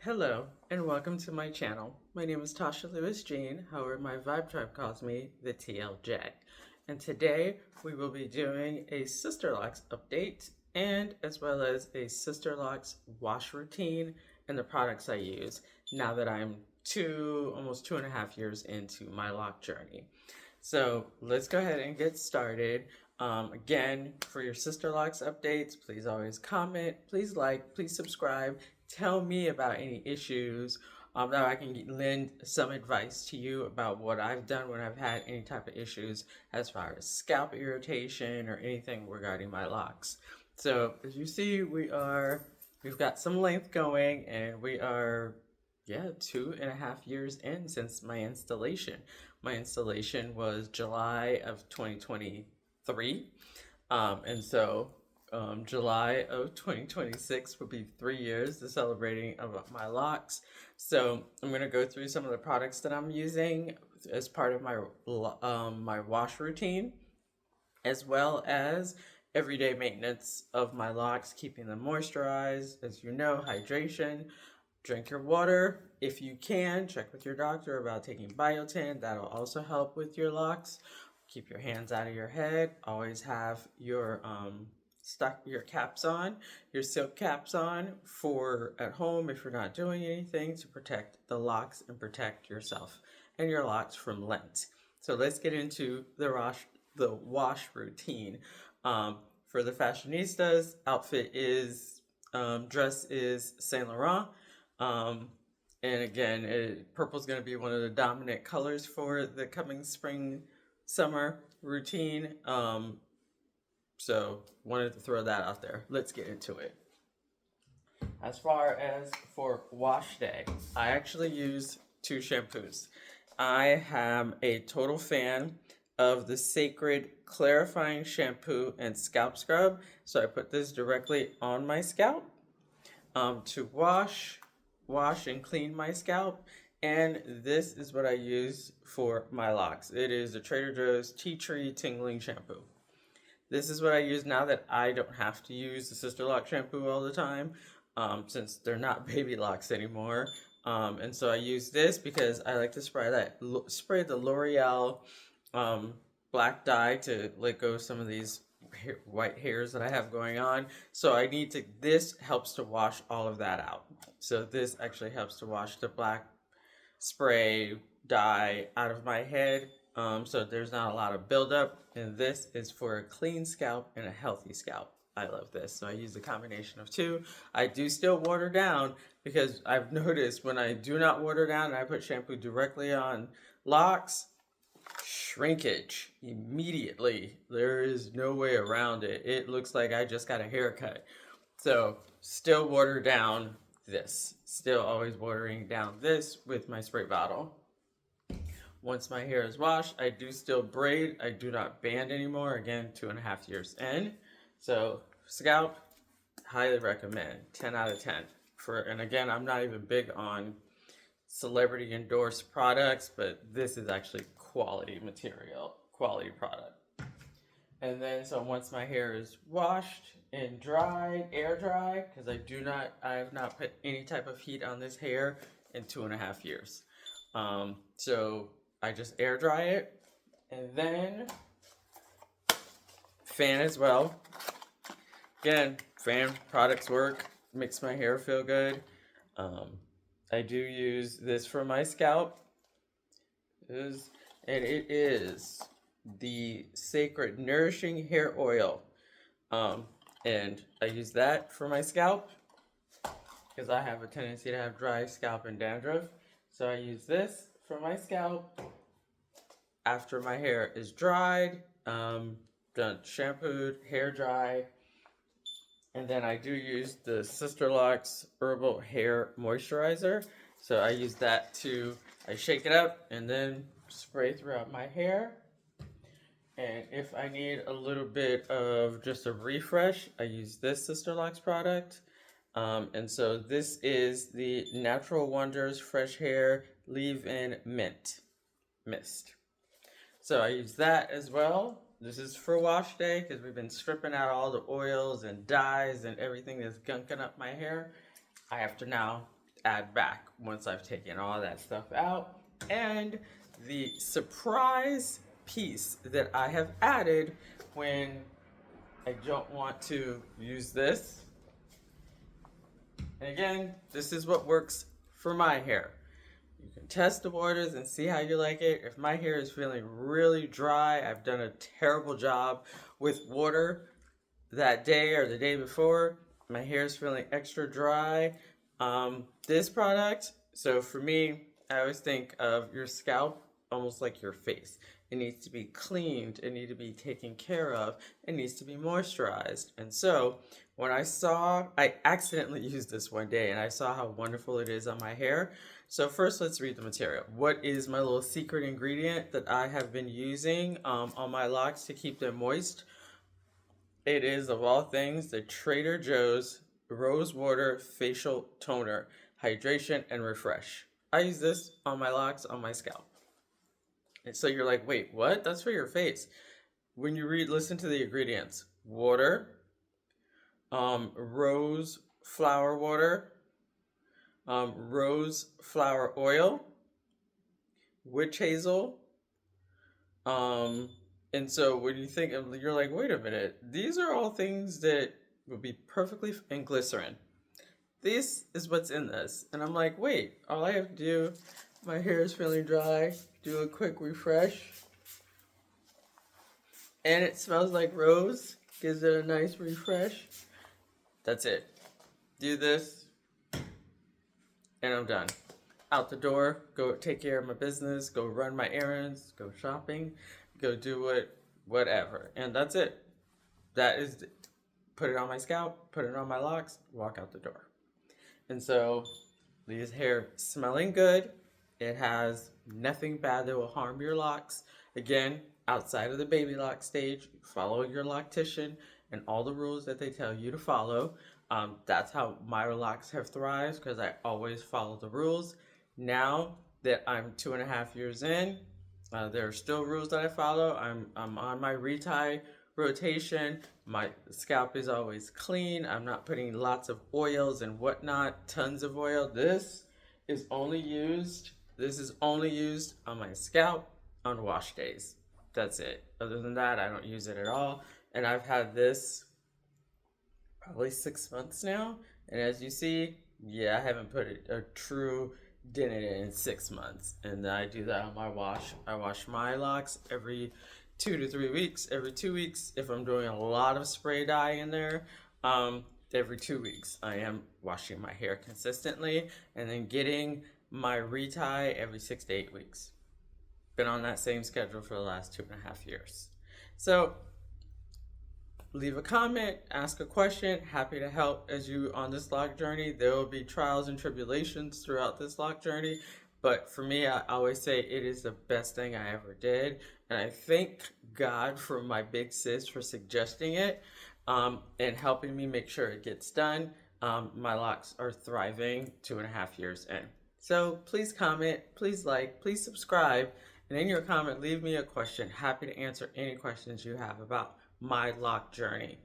Hello and welcome to my channel. My name is Tasha Lewis Jean, however my vibe tribe calls me the TLJ. And today we will be doing a Sisterlocs update and as well as a Sisterlocs wash routine and the products I use now that I'm almost 2.5 years into my lock journey. So let's go ahead and get started. Again, for your Sisterlocs updates, please always comment, please like, please subscribe. Tell me about any issues that I can lend some advice to you about what I've done when I've had any type of issues as far as scalp irritation or anything regarding my locks. So as you see, we've got some length going and we are 2.5 years in since my installation. My installation was July of 2023. July of 2026 will be 3 years, the celebrating of my locks. So I'm going to go through some of the products that I'm using as part of my wash routine, as well as everyday maintenance of my locks, keeping them moisturized. As you know, hydration. Drink your water. If you can, check with your doctor about taking biotin. That'll also help with your locks. Keep your hands out of your head. Always have your your caps on, your silk caps on for at home if you're not doing anything, to protect the locks and protect yourself and your locks from lint. So let's get into the wash routine. For the fashionistas, dress is Saint Laurent. And again, purple is going to be one of the dominant colors for the coming spring summer routine. So wanted to throw that out there. Let's get into it. As far as for wash day, I actually use two shampoos. I am a total fan of the Sacred Clarifying Shampoo and Scalp Scrub. So I put this directly on my scalp to wash and clean my scalp. And this is what I use for my locks. It is a Trader Joe's Tea Tree Tingling Shampoo. This is what I use now that I don't have to use the Sisterlock shampoo all the time, since they're not baby locks anymore. And so I use this because I like to spray the L'Oreal black dye to let go of some of these white hairs that I have going on. So this helps to wash all of that out. So this actually helps to wash the black spray dye out of my head. So there's not a lot of buildup, and this is for a clean scalp and a healthy scalp. I love this, so I use a combination of two. I do still water down because I've noticed when I do not water down and I put shampoo directly on locks, shrinkage immediately. There is no way around it. It looks like I just got a haircut. So still water down this. Still always watering down this with my spray bottle. Once my hair is washed, I do still braid. I do not band anymore. Again, 2.5 years in. So scalp, highly recommend. 10 out of 10. And again, I'm not even big on celebrity endorsed products, but this is actually quality material, quality product. And then, so once my hair is washed and dried, air dry, because I have not put any type of heat on this hair in 2.5 years. So I just air dry it, and then fan as well. Again, fan products work, makes my hair feel good. I do use this for my scalp, and it is the Sacred Nourishing Hair Oil. And I use that for my scalp because I have a tendency to have dry scalp and dandruff. So I use this for my scalp after my hair is dried, done shampooed, hair dry. And then I do use the Sisterlocs Herbal Hair Moisturizer. So I use that I shake it up and then spray throughout my hair. And if I need a little bit of just a refresh, I use this Sisterlocs product. And so this is the Natural Wonders Fresh Hair Leave-In Mist. So I use that as well. This is for wash day because we've been stripping out all the oils and dyes and everything that's gunking up my hair. I have to now add back once I've taken all that stuff out. And the surprise piece that I have added when I don't want to use this. And again, this is what works for my hair. You can test the waters and see how you like it. If my hair is feeling really dry, I've done a terrible job with water that day or the day before, my hair is feeling extra dry. This product, so for me, I always think of your scalp almost like your face. It needs to be cleaned, it needs to be taken care of, it needs to be moisturized. And so when I accidentally used this one day and I saw how wonderful it is on my hair. So first let's read the material. What is my little secret ingredient that I have been using on my locks to keep them moist? It is, of all things, the Trader Joe's Rose Water Facial Toner, Hydration and Refresh. I use this on my locks, on my scalp. And so you're like, wait, what? That's for your face. When you listen to the ingredients. Water, rose flower water, rose flower oil, witch hazel, and so when you think of, you're like, wait a minute, these are all things that would be perfectly, and glycerin. This is what's in this. And I'm like, wait, all I have to do, my hair is feeling dry, do a quick refresh. And it smells like rose, gives it a nice refresh. That's it. Do this, and I'm done. Out the door, go take care of my business, go run my errands, go shopping, go do whatever. And that's it. That is, put it on my scalp, put it on my locks, walk out the door. And so, leaves hair smelling good. It has nothing bad that will harm your locks. Again, outside of the baby lock stage, follow your loctician and all the rules that they tell you to follow. That's how my locks have thrived, because I always follow the rules. Now that I'm 2.5 years in, there are still rules that I follow. I'm on my retie rotation. My scalp is always clean. I'm not putting lots of oils and whatnot, tons of oil. This is only used on my scalp on wash days. That's it. Other than that, I don't use it at all. And I've had this probably 6 months now. And as you see, yeah, I haven't put a true dent in it in 6 months. And I do that on my wash. I wash my locks every 2 to 3 weeks. Every 2 weeks, if I'm doing a lot of spray dye in there, every 2 weeks I am washing my hair consistently, and then getting my retie every 6 to 8 weeks. Been on that same schedule for the last 2.5 years. So leave a comment, ask a question. Happy to help as you on this lock journey. There will be trials and tribulations throughout this lock journey, but for me, I always say it is the best thing I ever did. And I thank God for my big sis for suggesting it and helping me make sure it gets done. My locks are thriving 2.5 years in. So please comment, please like, please subscribe, and in your comment, leave me a question. Happy to answer any questions you have about my lock journey.